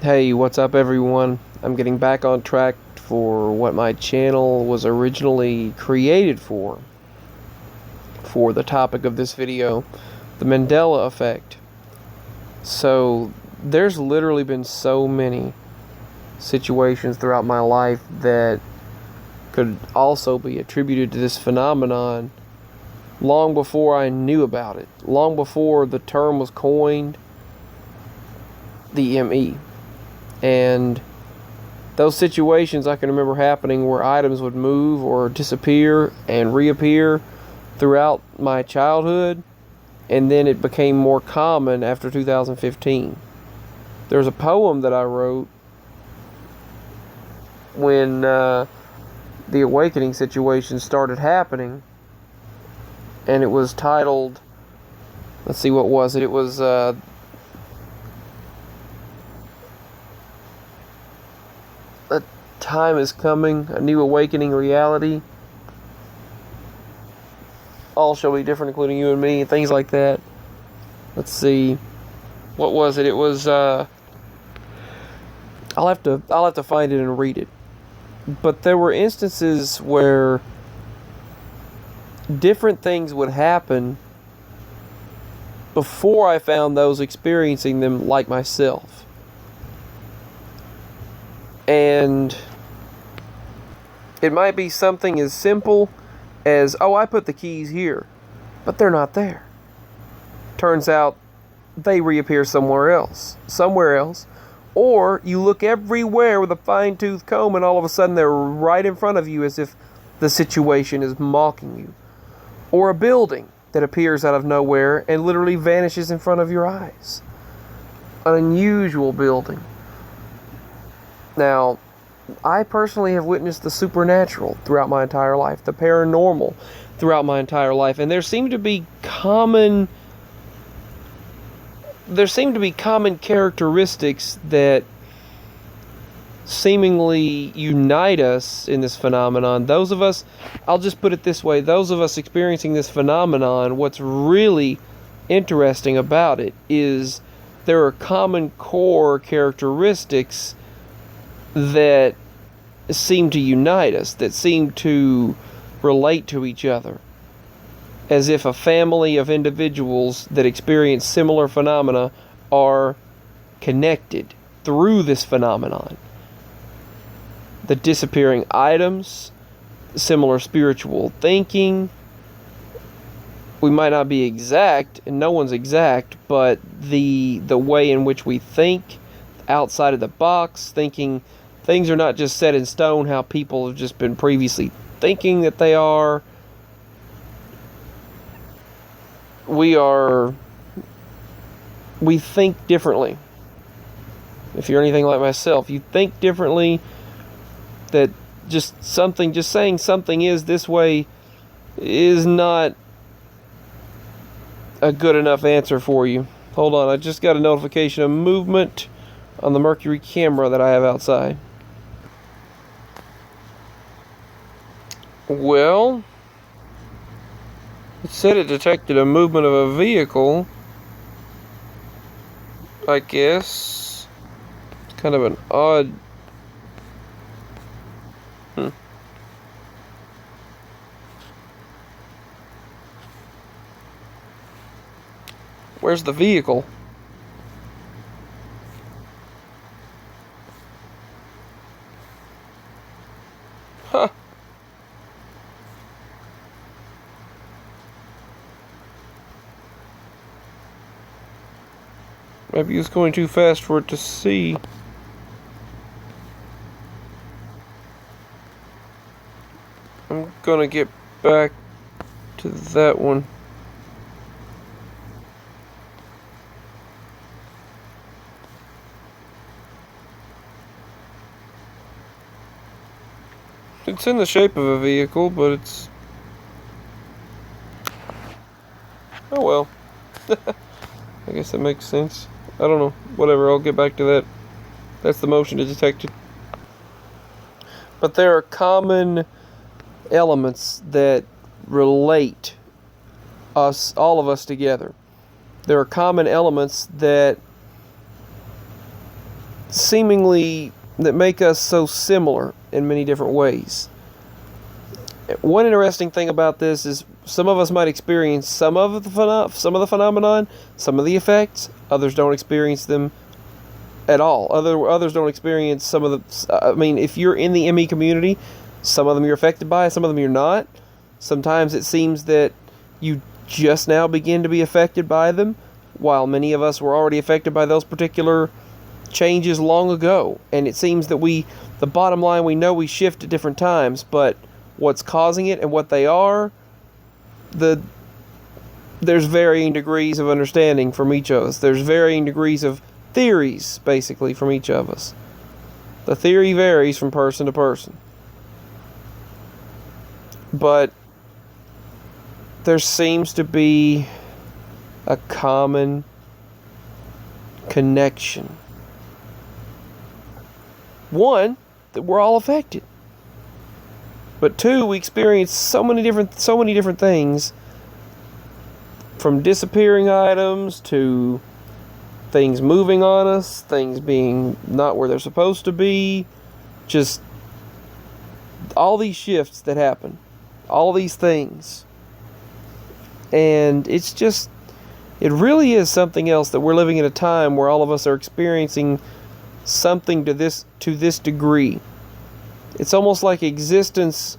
Hey, what's up everyone? I'm getting back on track for what my channel was originally created for the topic of this video, the Mandela effect. So, there's literally been so many situations throughout my life that could also be attributed to this phenomenon long before I knew about it, long before the term was coined, the ME. And those situations I can remember happening where items would move or disappear and reappear throughout my childhood, and then it became more common after 2015. There's a poem that I wrote when the awakening situation started happening, and it was titled, let's see, what was it? It was A Time is Coming, a New Awakening Reality. All shall be different, including you and me, and things like that. Let's see, what was it? It was I'll have to find it and read it. But there were instances where different things would happen before I found those experiencing them like myself. And it might be something as simple as, oh, I put the keys here, but they're not there. Turns out they reappear somewhere else. Or you look everywhere with a fine-tooth comb and all of a sudden they're right in front of you as if the situation is mocking you. Or a building that appears out of nowhere and literally vanishes in front of your eyes. An unusual building. Now, I personally have witnessed the supernatural throughout my entire life, the paranormal throughout my entire life, and there seem to be common characteristics that seemingly unite us in this phenomenon. Those of us, I'll just put it this way, those of us experiencing this phenomenon, what's really interesting about it is there are common core characteristics that seem to unite us, that seem to relate to each other, as if a family of individuals that experience similar phenomena are connected through this phenomenon. The disappearing items, similar spiritual thinking. We might not be exact, and no one's exact, but the way in which we think outside of the box, thinking things are not just set in stone how people have just been previously thinking that they are. We think differently. If you're anything like myself, you think differently. That just saying something is this way is not a good enough answer for you. Hold on, I just got a notification of movement on the Mercury camera that I have outside. Well, it said it detected a movement of a vehicle. I guess it's kind of an odd. Where's the vehicle? Huh. Maybe it's going too fast for it to see. I'm gonna get back to that one. It's in the shape of a vehicle, but it's... oh well. I guess that makes sense. I don't know. Whatever, I'll get back to that. That's the motion detected. But there are common elements that relate all of us together. There are common elements that seemingly that make us so similar in many different ways. One interesting thing about this is some of us might experience some of the phenomenon, some of the effects. Others don't experience them at all. Others don't experience some of the. I mean, if you're in the ME community, some of them you're affected by, some of them you're not. Sometimes it seems that you just now begin to be affected by them, while many of us were already affected by those particular changes long ago. And it seems that the bottom line, we know we shift at different times, but what's causing it and what they are, there's varying degrees of understanding from each of us. There's varying degrees of theories, basically, from each of us. The theory varies from person to person. But there seems to be a common connection. One, that we're all affected. But two, we experience so many different things, from disappearing items to things moving on us, things being not where they're supposed to be, just all these shifts that happen, all these things. And it's just, it really is something else that we're living in a time where all of us are experiencing something to this degree. It's almost like existence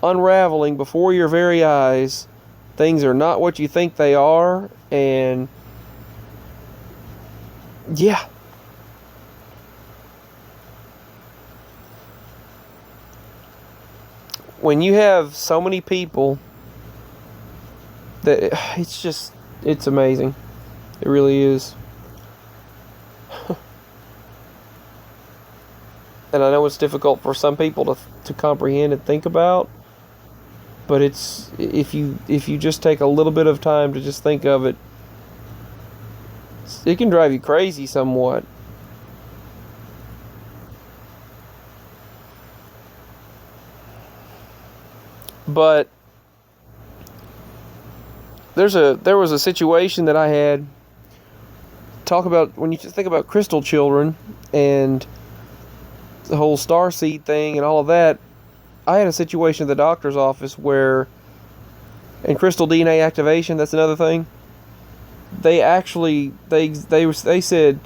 unraveling before your very eyes. Things are not what you think they are, and yeah. When you have so many people that it's amazing. It really is. And I know it's difficult for some people to comprehend and think about, but it's if you just take a little bit of time to just think of it, it can drive you crazy somewhat. But there was a situation that I had. Talk about when you think about crystal children and the whole starseed thing and all of that. I had a situation at the doctor's office where, and crystal DNA activation, that's another thing. They actually, they said,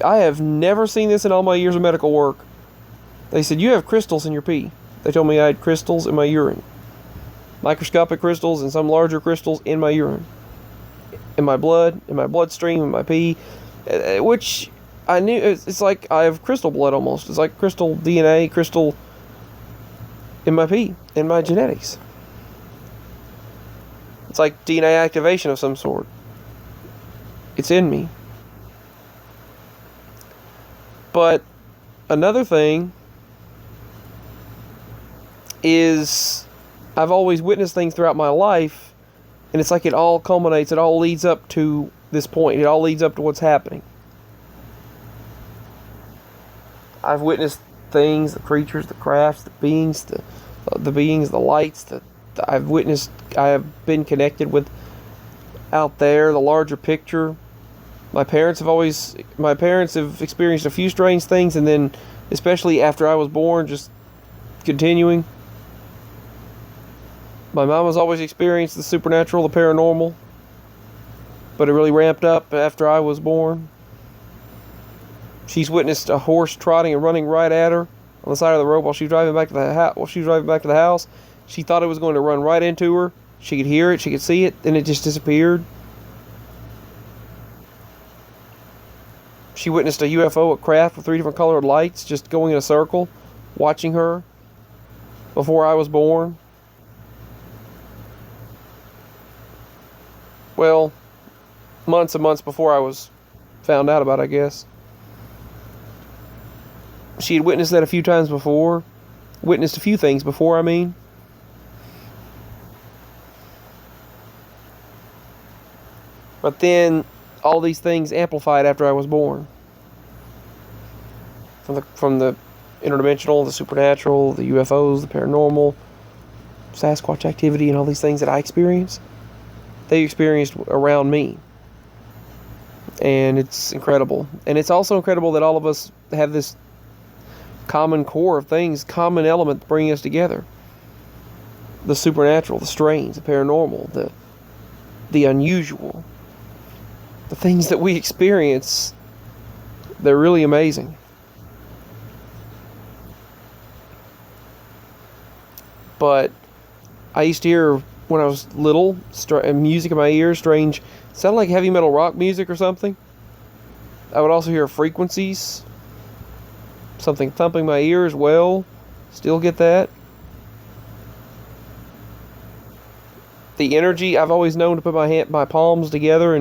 I have never seen this in all my years of medical work. They said, you have crystals in your pee. They told me I had crystals in my urine. Microscopic crystals and some larger crystals in my urine. In my blood, in my bloodstream, in my pee. Which I knew, it's like I have crystal blood almost. It's like crystal DNA, crystal in my pee, in my genetics. It's like DNA activation of some sort. It's in me. But another thing is I've always witnessed things throughout my life, and it's like it all culminates, it all leads up to this point. It all leads up to what's happening. I've witnessed things, the creatures, the crafts, the beings, the lights, I have been connected with out there, the larger picture. My parents have experienced a few strange things, and then especially after I was born, just continuing. My mom has always experienced the supernatural, the paranormal, but it really ramped up after I was born. She's witnessed a horse trotting and running right at her on the side of the road while she was driving back to the house. She thought it was going to run right into her. She could hear it, she could see it, then it just disappeared. She witnessed a UFO, a craft with 3 different colored lights just going in a circle, watching her before I was born. Well, months and months before I was found out about, I guess. She had witnessed that a few times before. Witnessed a few things before, I mean. But then all these things amplified after I was born. From the interdimensional, the supernatural, the UFOs, the paranormal, Sasquatch activity, and all these things that I experienced, they experienced around me. And it's incredible. And it's also incredible that all of us have this common core of things, common element bringing us together. The supernatural, the strange, the paranormal, the unusual. The things that we experience, they're really amazing. But I used to hear when I was little, music in my ears, strange, sounded like heavy metal rock music or something. I would also hear frequencies, something thumping my ear as well. Still get that. The energy, I've always known to put my palms together and